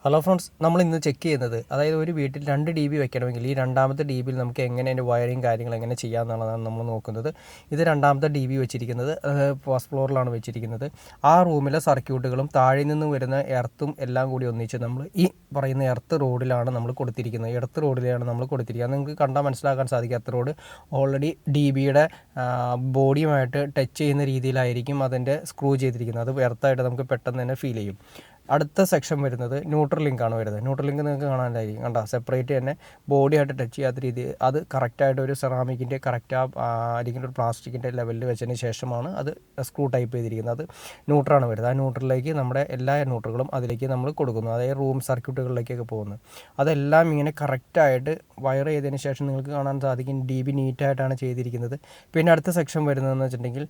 Hello friends, നമ്മൾ ഇന്ന് check ചെയ്യുന്നത് അതായത് ഒരു വീട്ടിൽ 2 DB വെക്കണമെങ്കിൽ ഈ രണ്ടാമത്തെ DBയിൽ നമുക്ക് എങ്ങനെ അതിൻ്റെ വയറിങ് കാര്യങ്ങൾ എങ്ങനെ ചെയ്യാമെന്നുള്ളതാണ് നമ്മൾ നോക്കുന്നത്. ഇത് രണ്ടാമത്തെ DB വെച്ചിരിക്കുന്നത് ഫസ്റ്റ് ഫ്ലോറിലാണ് വെച്ചിരിക്കുന്നത്. ആ റൂമിലെ സർക്യൂട്ടുകളും താഴെ നിന്ന് വരുന്ന എർത്തും എല്ലാം കൂടി ഒന്നിച്ച് നമ്മൾ ഈ പറയുന്ന എർത്ത് റോഡിലാണ് നമ്മൾ കൊടുത്തിരിക്കുന്നത്. എർത്ത് റോഡിലാണ് നമ്മൾ കൊടുത്തിരിക്കുന്നത്. നിങ്ങൾക്ക് കണ്ടാൽ മനസ്സിലാക്കാൻ സാധിക്കും എർത്ത് റോഡ് ഓൾറെഡി DBയുടെ ബോഡിയുമായിട്ട് ടച്ച് ചെയ്യുന്ന രീതിയിലായിരിക്കും അതിൻ്റെ സ്ക്രൂ ചെയ്തിരിക്കുന്നത്. അത് എർത്തായിട്ട് നമുക്ക് പെട്ടെന്ന് തന്നെ ഫീൽ ചെയ്യും. അടുത്ത സെക്ഷൻ വരുന്നത് ന്യൂട്രൽ ലിങ്കാണ് വരുന്നത്. ന്യൂട്രൽ ലിങ്ക് നിങ്ങൾക്ക് കാണാനായിരിക്കും, കണ്ടോ, സെപ്പറേറ്റ് തന്നെ ബോഡിയായിട്ട് ടച്ച് ചെയ്യാത്ത രീതി അത് കറക്റ്റായിട്ട് ഒരു സെറാമിക്കിൻ്റെ കറക്റ്റ് അല്ലെങ്കിൽ ഒരു പ്ലാസ്റ്റിക്കിൻ്റെ ലെവലിൽ വെച്ചതിന് ശേഷമാണ് അത് സ്ക്രൂ ടൈപ്പ് ചെയ്തിരിക്കുന്നത്. അത് ന്യൂട്രാണ് വരുന്നത്. ആ ന്യൂട്രലിലേക്ക് നമ്മുടെ എല്ലാ ന്യൂട്രലുകളും അതിലേക്ക് നമ്മൾ കൊടുക്കുന്നു, അതായത് റൂം സർക്യൂട്ടുകളിലേക്കൊക്കെ പോകുന്നത്. അതെല്ലാം ഇങ്ങനെ കറക്റ്റായിട്ട് വയർ ചെയ്തതിന് ശേഷം നിങ്ങൾക്ക് കാണാൻ സാധിക്കും DB നീറ്റായിട്ടാണ് ചെയ്തിരിക്കുന്നത്. പിന്നെ അടുത്ത സെക്ഷൻ വരുന്നതെന്ന് വെച്ചിട്ടുണ്ടെങ്കിൽ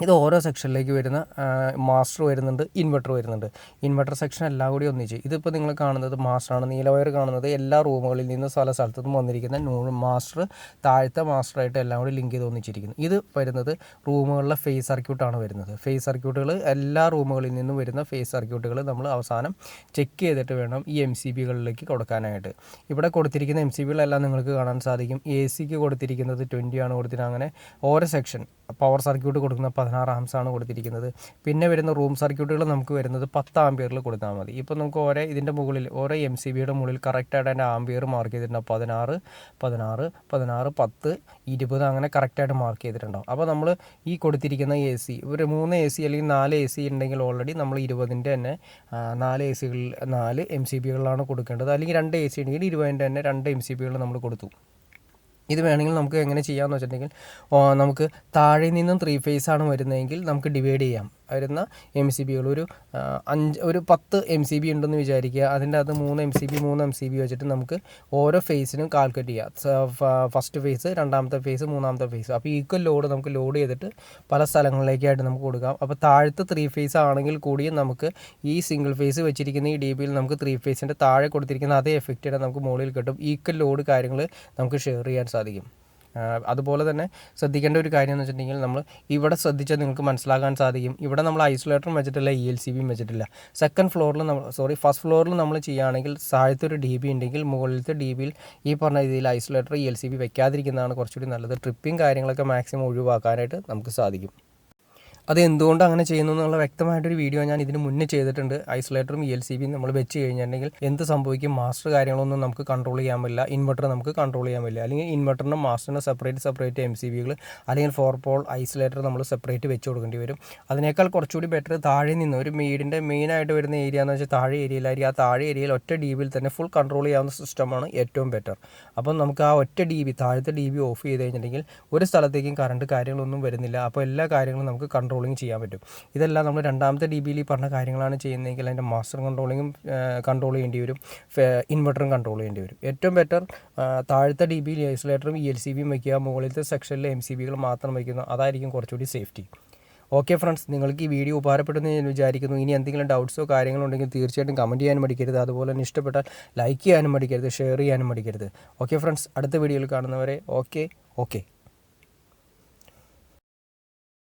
ഇത് ഓരോ സെക്ഷനിലേക്ക് വരുന്ന മാസ്റ്റർ വരുന്നുണ്ട്, ഇൻവെർട്ടർ വരുന്നുണ്ട്. ഇൻവെർട്ടർ സെക്ഷൻ എല്ലാം കൂടി ഒന്നിച്ച് ഇതിപ്പോൾ നിങ്ങൾ കാണുന്നത് മാസ്റ്ററാണ്. നീലവയർ കാണുന്നത് എല്ലാ റൂമുകളിൽ നിന്ന് സ്ഥലത്തു നിന്നും വന്നിരിക്കുന്ന മാസ്റ്റർ, താഴത്തെ മാസ്റ്ററായിട്ട് എല്ലാം കൂടി ലിങ്ക് ചെയ്ത് ഒന്നിച്ചിരിക്കുന്നു. ഇത് വരുന്നത് റൂമുകളിലെ ഫേസ് സർക്യൂട്ടാണ് വരുന്നത്. ഫേസ് സർക്യൂട്ടുകൾ എല്ലാ റൂമുകളിൽ നിന്നും വരുന്ന ഫേസ് സർക്യൂട്ടുകൾ നമ്മൾ അവസാനം ചെക്ക് ചെയ്തിട്ട് വേണം ഈ MCBകളിലേക്ക് കൊടുക്കാനായിട്ട്. ഇവിടെ കൊടുത്തിരിക്കുന്ന MCBകളെല്ലാം നിങ്ങൾക്ക് കാണാൻ സാധിക്കും. AC കൊടുത്തിരിക്കുന്നത് 20 ആണ് കൊടുത്തിരിക്കുന്നത്. അങ്ങനെ ഓരോ സെക്ഷൻ പവർ സർക്യൂട്ട് കൊടുക്കുന്ന 16 ആംസാണ് കൊടുത്തിരിക്കുന്നത്. പിന്നെ വരുന്ന റൂം സർക്യൂട്ടുകൾ നമുക്ക് വരുന്നത് 10 ആംപിയറിൽ കൊടുത്താൽ മതി. ഇപ്പോൾ നമുക്ക് ഇതിൻ്റെ മുകളിൽ ഓരോ MCBയുടെ മുകളിൽ കറക്റ്റായിട്ട് അതിൻ്റെ ആംപിയർ മാർക്ക് ചെയ്തിട്ടുണ്ടാവും. 16, 16, 16, 10, 20 അങ്ങനെ കറക്റ്റായിട്ട് മാർക്ക് ചെയ്തിട്ടുണ്ടാവും. അപ്പോൾ നമ്മൾ ഈ കൊടുത്തിരിക്കുന്ന AC ഒരു 3 AC അല്ലെങ്കിൽ 4 AC ഉണ്ടെങ്കിൽ ഓൾറെഡി നമ്മൾ 20ൻ്റെ തന്നെ 4 ACകളിൽ 4 MCBകളിലാണ് കൊടുക്കേണ്ടത്. അല്ലെങ്കിൽ 2 AC ഉണ്ടെങ്കിൽ 20ൻ്റെ തന്നെ 2 MCBകൾ നമ്മൾ കൊടുത്തു. ഇത് വേണമെങ്കിൽ നമുക്ക് എങ്ങനെ ചെയ്യാമെന്ന് വെച്ചിട്ടുണ്ടെങ്കിൽ നമുക്ക് താഴെ നിന്നും 3 ഫേസ് ആണ് വരുന്നതെങ്കിൽ നമുക്ക് ഡിവൈഡ് ചെയ്യാം. വരുന്ന MCBകൾ ഒരു 10 MCB ഉണ്ടെന്ന് വിചാരിക്കുക. അതിൻ്റെ അത് 3 MCB വെച്ചിട്ട് നമുക്ക് ഓരോ ഫേസിനും കാൽക്കുലേറ്റ് ചെയ്യാം. ഫസ്റ്റ് ഫേസ്, രണ്ടാമത്തെ ഫേസ്, മൂന്നാമത്തെ ഫേസ്. അപ്പോൾ ഈക്വൽ ലോഡ് നമുക്ക് ലോഡ് ചെയ്തിട്ട് പല സ്ഥലങ്ങളിലേക്കായിട്ട് നമുക്ക് കൊടുക്കാം. അപ്പോൾ താഴത്തെ 3 ഫേസ് ആണെങ്കിൽ കൂടിയും നമുക്ക് ഈ സിംഗിൾ ഫേസ് വെച്ചിരിക്കുന്ന ഈ DBയിൽ നമുക്ക് 3 ഫേസിൻ്റെ താഴെ കൊടുത്തിരിക്കുന്ന അതേ എഫക്റ്റ് നമുക്ക് മുകളിൽ കിട്ടും. ഈക്വൽ ലോഡ് കാര്യങ്ങൾ നമുക്ക് ഷെയർ ചെയ്യാൻ സാധിക്കും. അതുപോലെ തന്നെ ശ്രദ്ധിക്കേണ്ട ഒരു കാര്യം എന്ന് വെച്ചിട്ടുണ്ടെങ്കിൽ നമ്മൾ ഇവിടെ ശ്രദ്ധിച്ചാൽ നിങ്ങൾക്ക് മനസ്സിലാക്കാൻ സാധിക്കും. ഇവിടെ നമ്മൾ ഐസൊലേറ്ററും വെച്ചിട്ടില്ല, ELCBയും വെച്ചിട്ടില്ല. ഫസ്റ്റ് ഫ്ലോറിൽ നമ്മൾ ചെയ്യുകയാണെങ്കിൽ താഴത്തെ ഒരു DB ഉണ്ടെങ്കിൽ മുകളിലത്തെ DBയിൽ ഈ പറഞ്ഞ രീതിയിൽ ഐസൊലേറ്റർ ELCB വെക്കാതിരിക്കുന്നതാണ് കുറച്ചുകൂടി നല്ലത്. ട്രിപ്പിംഗ് കാര്യങ്ങളൊക്കെ മാക്സിമം ഒഴിവാക്കാനായിട്ട് നമുക്ക് സാധിക്കും. അത് എന്തുകൊണ്ട് അങ്ങനെ ചെയ്യുന്നു എന്നുള്ള വ്യക്തമായിട്ടൊരു വീഡിയോ ഞാൻ ഇതിന് മുന്നേ ചെയ്തിട്ടുണ്ട്. ഐസൊലേറ്ററും ELCBയും നമ്മൾ വെച്ച് കഴിഞ്ഞിട്ടുണ്ടെങ്കിൽ എന്ത് സംഭവിക്കും, മാസ്റ്റർ കാര്യങ്ങളൊന്നും നമുക്ക് കൺട്രോൾ ചെയ്യാൻ പറ്റില്ല, ഇൻവെർട്ടർ നമുക്ക് കൺട്രോൾ ചെയ്യാൻ പറ്റില്ല. അല്ലെങ്കിൽ ഇൻവെർട്ടറിനും മാസ്റ്ററിനും സെപ്പറേറ്റ് MCBകൾ അല്ലെങ്കിൽ 4 പോൾ ഐസൊലേറ്റർ നമ്മൾ സെപ്പറേറ്റ് വെച്ച് കൊടുക്കേണ്ടി വരും. അതിനേക്കാൾ കുറച്ചുകൂടി ബെറ്റർ താഴെ നിന്ന് ഒരു വീടിൻ്റെ മെയിനായിട്ട് വരുന്ന ഏരിയ എന്ന് വെച്ചാൽ താഴെ ഏരിയയിലായിരിക്കും. ആ താഴെ ഏരിയയിൽ ഒറ്റ DBയിൽ തന്നെ ഫുൾ കൺട്രോൾ ചെയ്യാവുന്ന സിസ്റ്റമാണ് ഏറ്റവും ബെറ്റർ. അപ്പം നമുക്ക് ആ ഒറ്റ DB താഴത്തെ DB ഓഫ് ചെയ്ത് കഴിഞ്ഞിട്ടുണ്ടെങ്കിൽ ഒരു സ്ഥലത്തേക്കും കറണ്ട് കാര്യങ്ങളൊന്നും വരുന്നില്ല. അപ്പോൾ എല്ലാ കാര്യങ്ങളും നമുക്ക് കൺട്രോളിങ് ചെയ്യാൻ പറ്റും. ഇതെല്ലാം നമ്മൾ രണ്ടാമത്തെ DBയിൽ ഈ പറഞ്ഞ കാര്യങ്ങളാണ് ചെയ്യുന്നതെങ്കിൽ അതിൻ്റെ മാസ്റ്റർ കൺട്രോൾ ചെയ്യേണ്ടി വരും, ഇൻവെർട്ടറും കൺട്രോൾ ചെയ്യേണ്ടി വരും. ഏറ്റവും ബെറ്റർ താഴത്തെ DBയിൽ ഐസൊലേറ്ററും ELCBയും വയ്ക്കുക, മുകളിലത്തെ സെക്ഷനിലെ MCBകൾ മാത്രം വയ്ക്കുന്നു. അതായിരിക്കും കുറച്ചുകൂടി സേഫ്റ്റി. ഓക്കെ ഫ്രണ്ട്സ്, നിങ്ങൾക്ക് ഈ വീഡിയോ ഉപകാരപ്പെടുമെന്ന് ഞാൻ വിചാരിക്കുന്നു. ഇനി എന്തെങ്കിലും ഡൗട്ട്സോ കാര്യങ്ങളോ ഉണ്ടെങ്കിൽ തീർച്ചയായിട്ടും കമൻറ്റ് ചെയ്യാനും മടിക്കരുത്. അതുപോലെ തന്നെ ഇഷ്ടപ്പെട്ടാൽ ലൈക്ക് ചെയ്യാനും മടിക്കരുത്, ഷെയർ ചെയ്യാനും മടിക്കരുത്. ഓക്കെ ഫ്രണ്ട്സ്, അടുത്ത വീഡിയോയിൽ കാണുന്നവരെ ഓക്കെ.